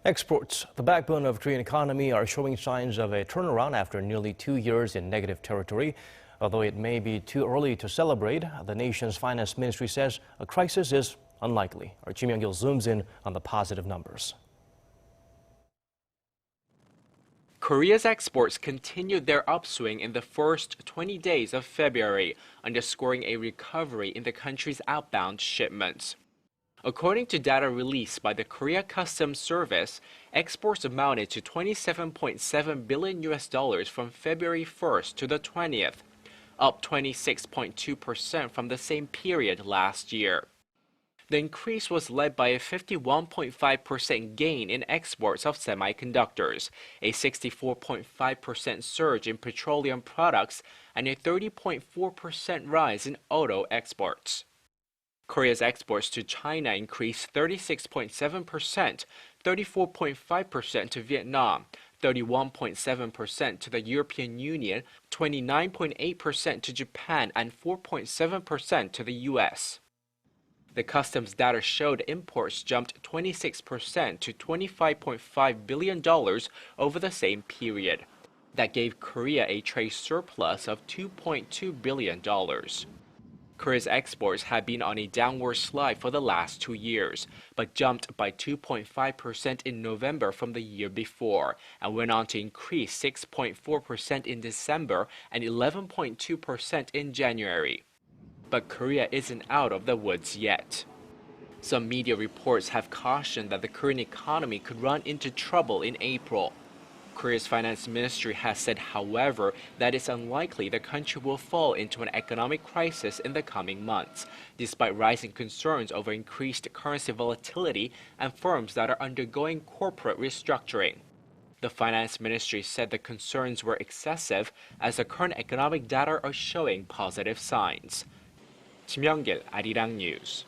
Exports, the backbone of Korean economy, are showing signs of a turnaround after nearly 2 years in negative territory. Although it may be too early to celebrate, the nation's finance ministry says a crisis is unlikely. Our Ji Myung-kil zooms in on the positive numbers. Korea's exports continued their upswing in the first 20 days of February, underscoring a recovery in the country's outbound shipments. According to data released by the Korea Customs Service, exports amounted to $27.7 billion from February 1st to the 20th, up 26.2% from the same period last year. The increase was led by a 51.5% gain in exports of semiconductors, a 64.5% surge in petroleum products, and a 30.4% rise in auto exports. Korea's exports to China increased 36.7%, 34.5% to Vietnam, 31.7% to the European Union, 29.8% to Japan, and 4.7% to the US. The customs data showed imports jumped 26% to $25.5 billion over the same period. That gave Korea a trade surplus of $2.2 billion. Korea's exports had been on a downward slide for the last 2 years, but jumped by 2.5% in November from the year before, and went on to increase 6.4% in December and 11.2% in January. But Korea isn't out of the woods yet. Some media reports have cautioned that the Korean economy could run into trouble in April. Korea's finance ministry has said, however, that it's unlikely the country will fall into an economic crisis in the coming months, despite rising concerns over increased currency volatility and firms that are undergoing corporate restructuring. The finance ministry said the concerns were excessive as the current economic data are showing positive signs. Ji Myung-kil, Arirang News.